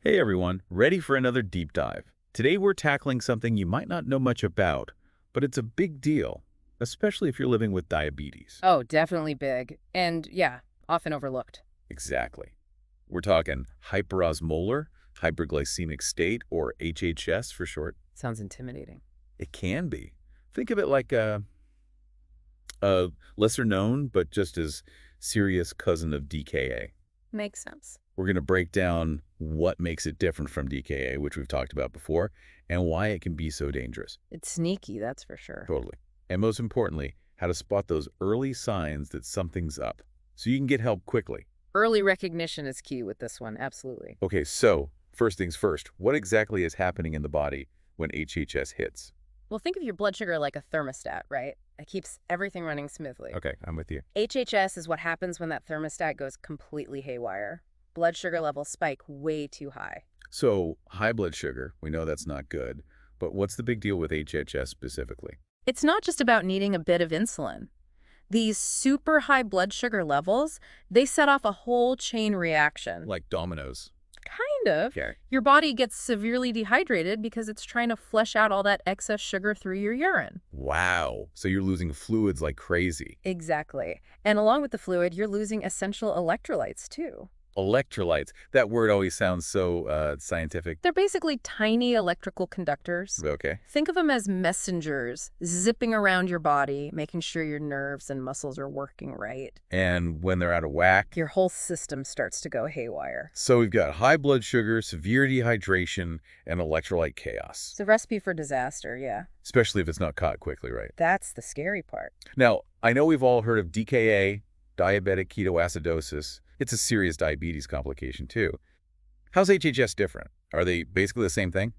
Hey everyone, ready for another deep dive. Today we're tackling something you might not know much about, but it's a big deal, especially if you're living with diabetes. Oh, definitely big. And yeah, often overlooked. Exactly. We're talking hyperosmolar hyperglycemic state, or HHS for short. Sounds intimidating. It can be. Think of it like a lesser known but just as serious cousin of DKA. Makes sense. We're going to break down what makes it different from DKA, which we've talked about before, and why it can be so dangerous. It's sneaky, that's for sure. Totally. And most importantly, how to spot those early signs that something's up so you can get help quickly. Early recognition is key with this one, absolutely. Okay, so first things first, what exactly is happening in the body when HHS hits? Well, think of your blood sugar like a thermostat, right? It keeps everything running smoothly. Okay, I'm with you. HHS is what happens when that thermostat goes completely haywire. Blood sugar levels spike way too high. So high blood sugar, we know that's not good, but what's the big deal with HHS specifically? It's not just about needing a bit of insulin. These super high blood sugar levels, they set off a whole chain reaction. Like dominoes. Kind of. Okay. Your body gets severely dehydrated because it's trying to flush out all that excess sugar through your urine. Wow. So you're losing fluids like crazy. Exactly. And along with the fluid, you're losing essential electrolytes too. Electrolytes. That word always sounds so scientific. They're basically tiny electrical conductors. Okay. Think of them as messengers zipping around your body, making sure your nerves and muscles are working right. And when they're out of whack? Your whole system starts to go haywire. So we've got high blood sugar, severe dehydration, and electrolyte chaos. It's a recipe for disaster, yeah. Especially if it's not caught quickly, right? That's the scary part. Now, I know we've all heard of DKA, diabetic ketoacidosis. It's a serious diabetes complication too. How's HHS different? Are they basically the same thing?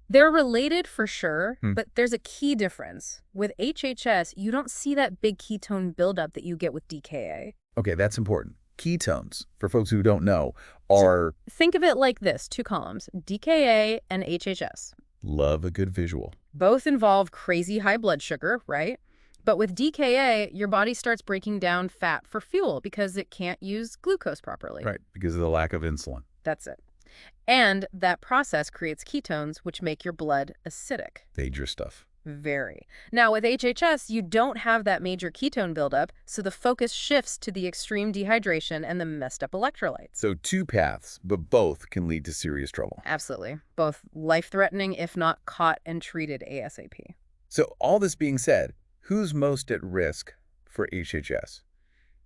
They're related for sure, Hmm. but there's a key difference. With HHS, you don't see that big ketone buildup that you get with DKA. Okay, that's important. Ketones, for folks who don't know, are... Think of it like this, two columns, DKA and HHS. Love a good visual. Both involve crazy high blood sugar, right? But with DKA, your body starts breaking down fat for fuel because it can't use glucose properly. Right, because of the lack of insulin. That's it. And that process creates ketones, which make your blood acidic. Dangerous stuff. Very. Now, with HHS, you don't have that major ketone buildup, so the focus shifts to the extreme dehydration and the messed up electrolytes. So two paths, but both can lead to serious trouble. Absolutely. Both life-threatening, if not caught and treated ASAP. So all this being said, who's most at risk for HHS?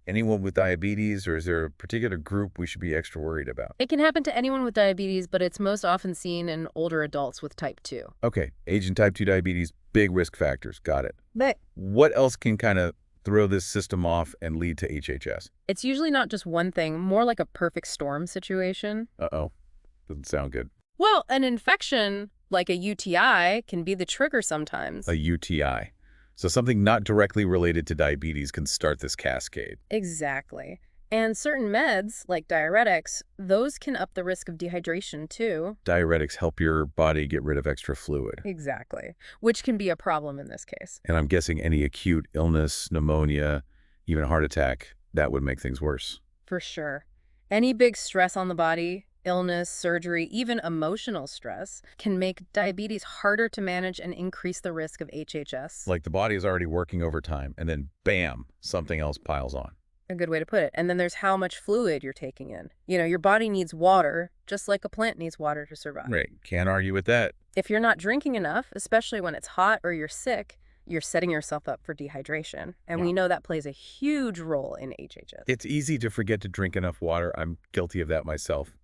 Anyone with diabetes, or is there a particular group we should be extra worried about? It can happen to anyone with diabetes, but it's most often seen in older adults with type 2. Okay, age and type 2 diabetes, big risk factors. Got it. But What else can kind of throw this system off and lead to HHS? it's usually not just one thing, more like a perfect storm situation. Uh-oh. Doesn't sound good. Well, an infection, like a UTI, can be the trigger sometimes. A UTI. So something not directly related to diabetes can start this cascade. Exactly. And certain meds, like diuretics, those can up the risk of dehydration too. Diuretics help your body get rid of extra fluid. Exactly. Which can be a problem in this case. And I'm guessing any acute illness, pneumonia, even a heart attack, that would make things worse. For sure. Any big stress on the body, illness, surgery, even emotional stress, can make diabetes harder to manage and increase the risk of HHS. Like the body is already working overtime, and then bam, something else piles on. A good way to put it. And then there's how much fluid you're taking in. You know, your body needs water, just like a plant needs water to survive. Right, can't argue with that. If you're not drinking enough, especially when it's hot or you're sick, you're setting yourself up for dehydration. And we know that plays a huge role in HHS. It's easy to forget to drink enough water. I'm guilty of that myself.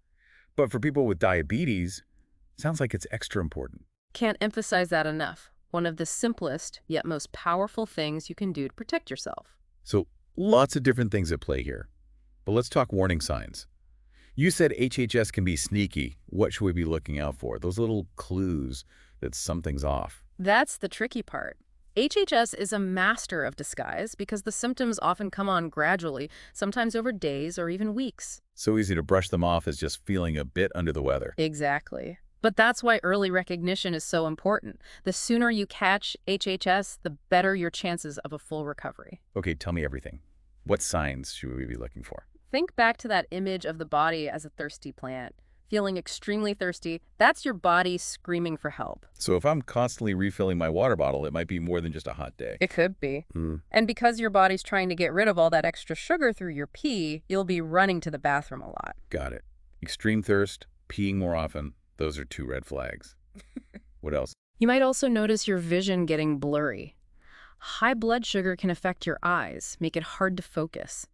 But for people with diabetes, it sounds like it's extra important. Can't emphasize that enough. One of the simplest, yet most powerful things you can do to protect yourself. So lots of different things at play here. But let's talk warning signs. You said HHS can be sneaky. What should we be looking out for? Those little clues that something's off. That's the tricky part. HHS is a master of disguise because the symptoms often come on gradually, sometimes over days or even weeks. So easy to brush them off as just feeling a bit under the weather. Exactly. But that's why early recognition is so important. The sooner you catch HHS, the better your chances of a full recovery. Okay, tell me everything. What signs should we be looking for? Think back to that image of the body as a thirsty plant. feeling extremely thirsty, that's your body screaming for help. So if I'm constantly refilling my water bottle, it might be more than just a hot day. It could be. Hmm. And because your body's trying to get rid of all that extra sugar through your pee, you'll be running to the bathroom a lot. Got it. Extreme thirst, peeing more often, those are 2 red flags. What else? You might also notice your vision getting blurry. High blood sugar can affect your eyes, make it hard to focus.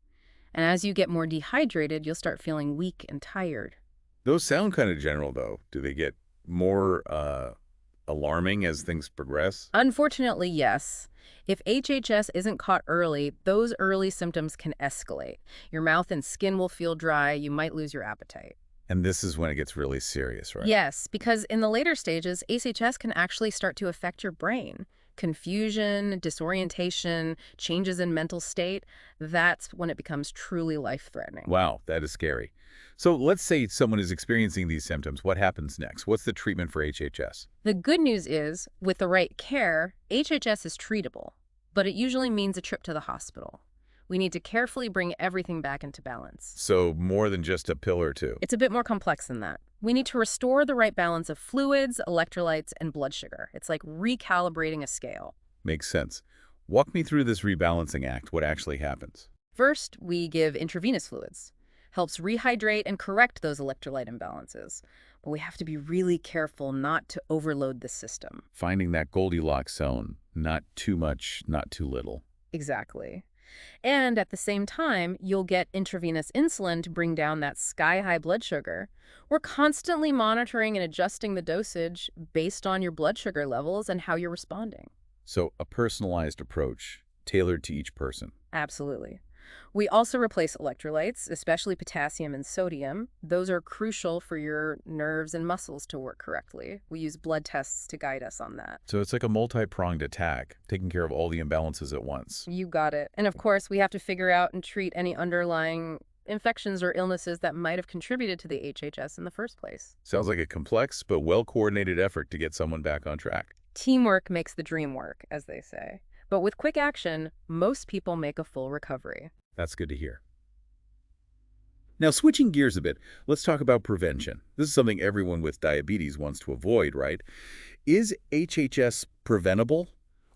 And as you get more dehydrated, you'll start feeling weak and tired. Those sound kind of general, though. Do they get more alarming as things progress? Unfortunately, yes. If HHS isn't caught early, those early symptoms can escalate. Your mouth and skin will feel dry, you might lose your appetite. And this is when it gets really serious, right? Yes, because in the later stages, HHS can actually start to affect your brain. Confusion, disorientation, changes in mental state, that's when it becomes truly life-threatening. Wow, that is scary. So let's say someone is experiencing these symptoms. What happens next? What's the treatment for HHS? The good news is, with the right care, HHS is treatable, but it usually means a trip to the hospital. We need to carefully bring everything back into balance. So more than just a pill or 2. It's a bit more complex than that. We need to restore the right balance of fluids, electrolytes, and blood sugar. It's like recalibrating a scale. Makes sense. Walk me through this rebalancing act. What actually happens? First, we give intravenous fluids. Helps rehydrate and correct those electrolyte imbalances. But we have to be really careful not to overload the system. Finding that Goldilocks zone. Not too much, not too little. Exactly. And at the same time, you'll get intravenous insulin to bring down that sky-high blood sugar. We're constantly monitoring and adjusting the dosage based on your blood sugar levels and how you're responding. So a personalized approach, tailored to each person. Absolutely. We also replace electrolytes, especially potassium and sodium. Those are crucial for your nerves and muscles to work correctly. We use blood tests to guide us on that. So it's like a multi-pronged attack, taking care of all the imbalances at once. You got it. And of course, we have to figure out and treat any underlying infections or illnesses that might have contributed to the HHS in the first place. Sounds like a complex but well-coordinated effort to get someone back on track. Teamwork makes the dream work, as they say. But with quick action, most people make a full recovery. That's good to hear. Now, switching gears a bit, let's talk about prevention. This is something everyone with diabetes wants to avoid, right? Is HHS preventable,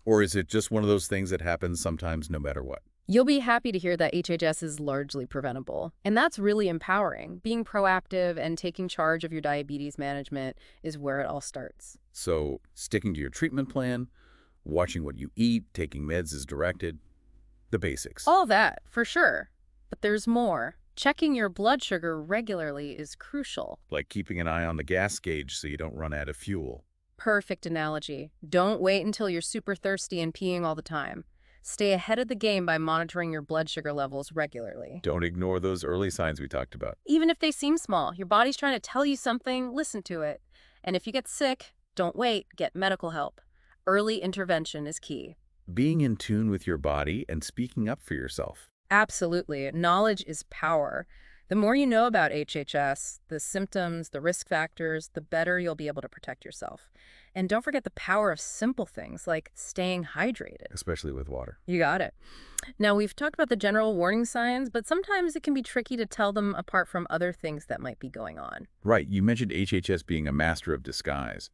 or is it just one of those things that happens sometimes no matter what? You'll be happy to hear that HHS is largely preventable. And that's really empowering. Being proactive and taking charge of your diabetes management is where it all starts. So, sticking to your treatment plan, watching what you eat, taking meds as directed, the basics. All that, for sure. But there's more. Checking your blood sugar regularly is crucial. Like keeping an eye on the gas gauge so you don't run out of fuel. Perfect analogy. Don't wait until you're super thirsty and peeing all the time. Stay ahead of the game by monitoring your blood sugar levels regularly. Don't ignore those early signs we talked about. Even if they seem small, your body's trying to tell you something, listen to it. And if you get sick, don't wait, get medical help. Early intervention is key. Being in tune with your body and speaking up for yourself. Absolutely. Knowledge is power. The more you know about HHS, the symptoms, the risk factors, the better you'll be able to protect yourself. And don't forget the power of simple things like staying hydrated. Especially with water. You got it. Now, we've talked about the general warning signs, but sometimes it can be tricky to tell them apart from other things that might be going on. Right. You mentioned HHS being a master of disguise.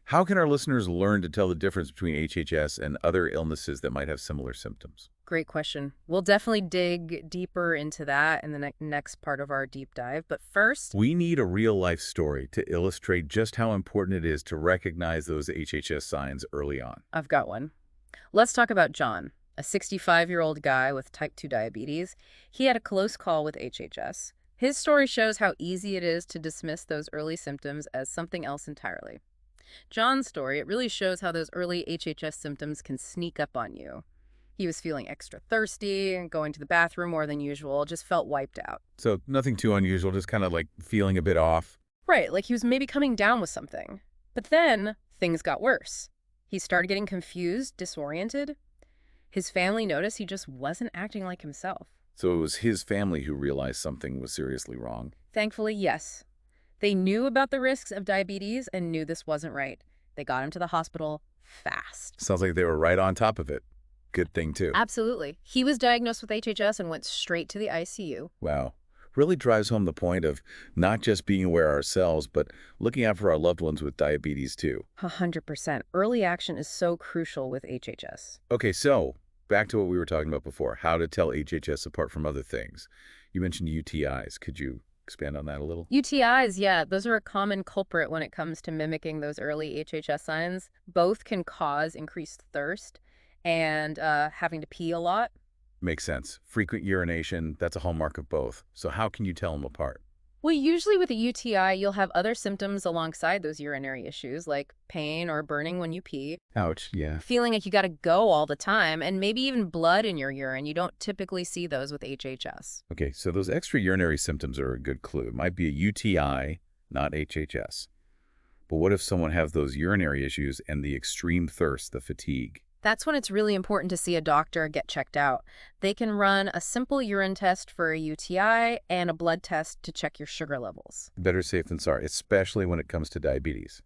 How can our listeners learn to tell the difference between HHS and other illnesses that might have similar symptoms? Great question. We'll definitely dig deeper into that in the next part of our deep dive. But first, We need a real-life story to illustrate just how important it is to recognize those HHS signs early on. I've got one. Let's talk about John, a 65-year-old guy with type 2 diabetes. He had a close call with HHS. His story shows how easy it is to dismiss those early symptoms as something else entirely. John's story, it really shows how those early HHS symptoms can sneak up on you. He was feeling extra thirsty and going to the bathroom more than usual, just felt wiped out. So nothing too unusual, just kind of like feeling a bit off. Right, like he was maybe coming down with something. But then things got worse. He started getting confused, disoriented. His family noticed he just wasn't acting like himself. So it was his family who realized something was seriously wrong. Thankfully, yes. They knew about the risks of diabetes and knew this wasn't right. They got him to the hospital fast. Sounds like they were right on top of it. Good thing, too. Absolutely. He was diagnosed with HHS and went straight to the ICU. Wow. Really drives home the point of not just being aware ourselves, but looking out for our loved ones with diabetes too. 100%. Early action is so crucial with HHS. Okay, so back to what we were talking about before, how to tell HHS apart from other things. You mentioned UTIs. Could you expand on that a little? UTIs, yeah, those are a common culprit when it comes to mimicking those early HHS signs. Both can cause increased thirst and having to pee a lot. Makes sense. Frequent urination, that's a hallmark of both. So how can you tell them apart? Well, usually with a UTI, you'll have other symptoms alongside those urinary issues, like pain or burning when you pee, Ouch, yeah. feeling like you got to go all the time, and maybe even blood in your urine. You don't typically see those with HHS. Okay, so those extra urinary symptoms are a good clue. It might be a UTI, not HHS. But what if someone has those urinary issues and the extreme thirst, the fatigue? That's when it's really important to see a doctor, get checked out. They can run a simple urine test for a UTI and a blood test to check your sugar levels. Better safe than sorry, especially when it comes to diabetes.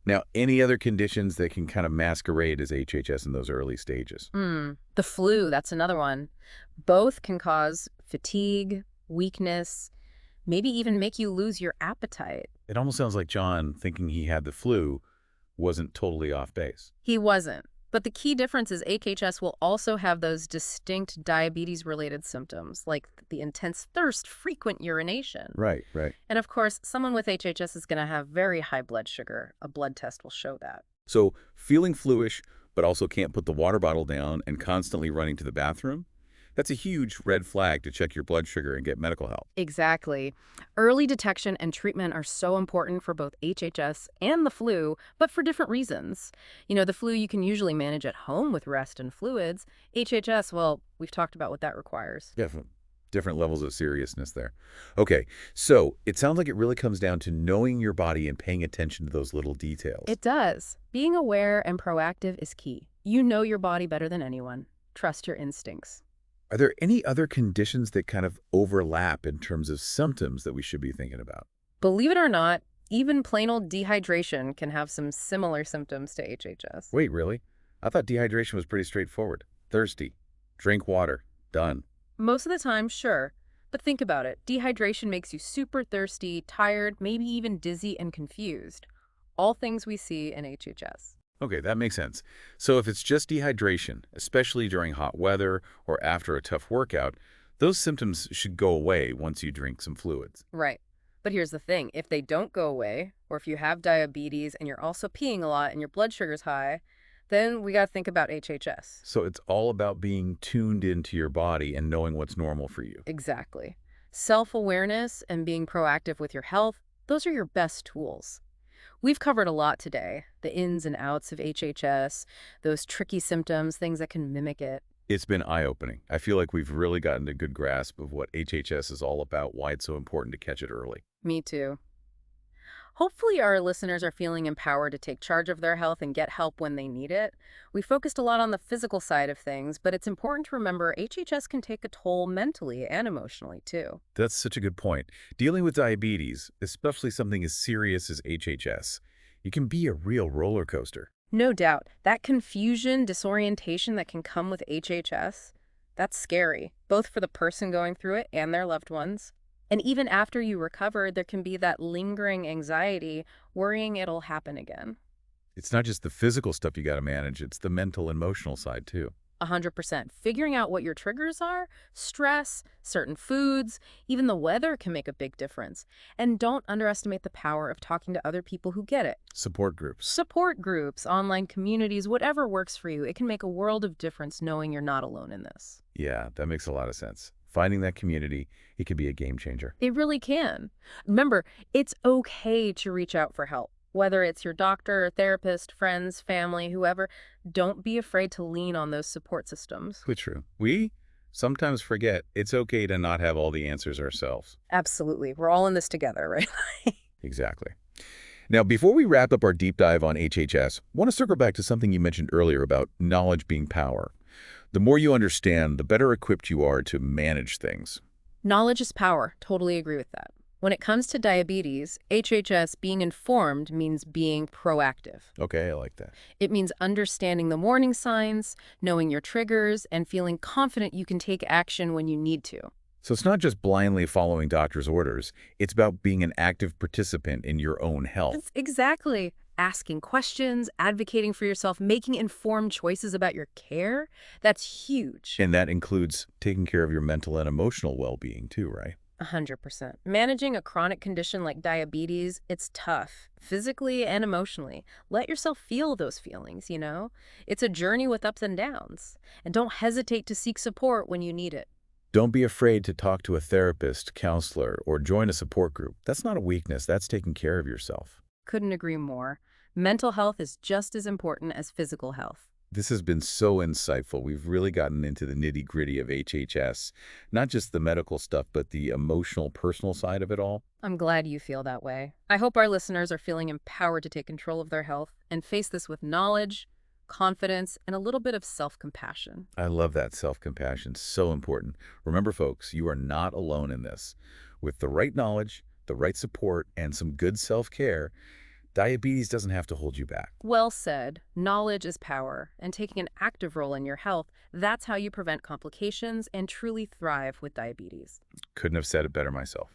Now, any other conditions that can kind of masquerade as HHS in those early stages? The flu, that's another one. Both can cause fatigue, weakness, maybe even make you lose your appetite. It almost sounds like John, thinking he had the flu, wasn't totally off base. He wasn't. But the key difference is HHS will also have those distinct diabetes-related symptoms, like the intense thirst, frequent urination. Right, right. And of course, someone with HHS is going to have very high blood sugar. A blood test will show that. So feeling fluish, but also can't put the water bottle down and constantly running to the bathroom? That's a huge red flag to check your blood sugar and get medical help. Exactly. Early detection and treatment are so important for both HHS and the flu, but for different reasons. You know, the flu you can usually manage at home with rest and fluids. HHS, well, we've talked about what that requires. Definitely. Different levels of seriousness there. Okay, so it sounds like it really comes down to knowing your body and paying attention to those little details. It does. Being aware and proactive is key. You know your body better than anyone. Trust your instincts. Are there any other conditions that kind of overlap in terms of symptoms that we should be thinking about? Believe it or not, even plain old dehydration can have some similar symptoms to HHS. Wait, really? I thought dehydration was pretty straightforward. Thirsty. Drink water. Done. Most of the time, sure. But think about it. Dehydration makes you super thirsty, tired, maybe even dizzy and confused. All things we see in HHS. Okay, that makes sense. So if it's just dehydration, especially during hot weather or after a tough workout, those symptoms should go away once you drink some fluids. Right. But here's the thing. If they don't go away, or if you have diabetes and you're also peeing a lot and your blood sugar's high, then we got to think about HHS. So it's all about being tuned into your body and knowing what's normal for you. Exactly. Self-awareness and being proactive with your health, those are your best tools. We've covered a lot today, the ins and outs of HHS, those tricky symptoms, things that can mimic it. It's been eye-opening. I feel like we've really gotten a good grasp of what HHS is all about, why it's so important to catch it early. Me too. Hopefully our listeners are feeling empowered to take charge of their health and get help when they need it. We focused a lot on the physical side of things, but it's important to remember HHS can take a toll mentally and emotionally too. That's such a good point. Dealing with diabetes, especially something as serious as HHS, it can be a real roller coaster. No doubt, that confusion, disorientation that can come with HHS, that's scary, both for the person going through it and their loved ones. And even after you recover, there can be that lingering anxiety, worrying it'll happen again. It's not just the physical stuff you got to manage, it's the mental, emotional side too. 100%. Figuring out what your triggers are, stress, certain foods, even the weather can make a big difference. And don't underestimate the power of talking to other people who get it. Support groups. Support groups, online communities, whatever works for you. It can make a world of difference knowing you're not alone in this. Yeah, that makes a lot of sense. Finding that community, it can be a game changer. It really can. Remember, it's okay to reach out for help. Whether it's your doctor, therapist, friends, family, whoever, don't be afraid to lean on those support systems. It's true. We sometimes forget it's okay to not have all the answers ourselves. Absolutely. We're all in this together, right? Exactly. Now, before we wrap up our deep dive on HHS, I want to circle back to something you mentioned earlier about knowledge being power. The more you understand, the better equipped you are to manage things. Knowledge is power. Totally agree with that. When it comes to diabetes, HHS, being informed means being proactive. Okay, I like that. It means understanding the warning signs, knowing your triggers, and feeling confident you can take action when you need to. So it's not just blindly following doctor's orders. It's about being an active participant in your own health. Exactly. Asking questions, advocating for yourself, making informed choices about your care, that's huge. And that includes taking care of your mental and emotional well-being too, right? 100%. Managing a chronic condition like diabetes, it's tough, physically and emotionally. Let yourself feel those feelings. It's a journey with ups and downs. And don't hesitate to seek support when you need it. Don't be afraid to talk to a therapist, counselor, or join a support group. That's not a weakness. That's taking care of yourself. Couldn't agree more. Mental health is just as important as physical health. This has been so insightful. We've really gotten into the nitty-gritty of HHS, not just the medical stuff, but the emotional, personal side of it all. I'm glad you feel that way. I hope our listeners are feeling empowered to take control of their health and face this with knowledge, confidence, and a little bit of self-compassion. I love that self-compassion. So important. Remember, folks, you are not alone in this. With the right knowledge, the right support, and some good self-care, diabetes doesn't have to hold you back. Well said. Knowledge is power, and taking an active role in your health, that's how you prevent complications and truly thrive with diabetes. Couldn't have said it better myself.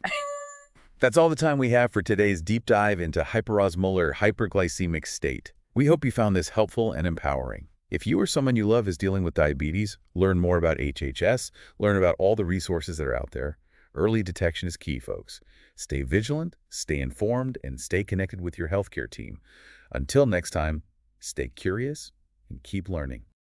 That's all the time we have for today's deep dive into hyperosmolar hyperglycemic state. We hope you found this helpful and empowering. If you or someone you love is dealing with diabetes, learn more about HHS, learn about all the resources that are out there. Early detection is key, folks. Stay vigilant, stay informed, and stay connected with your healthcare team. Until next time, stay curious and keep learning.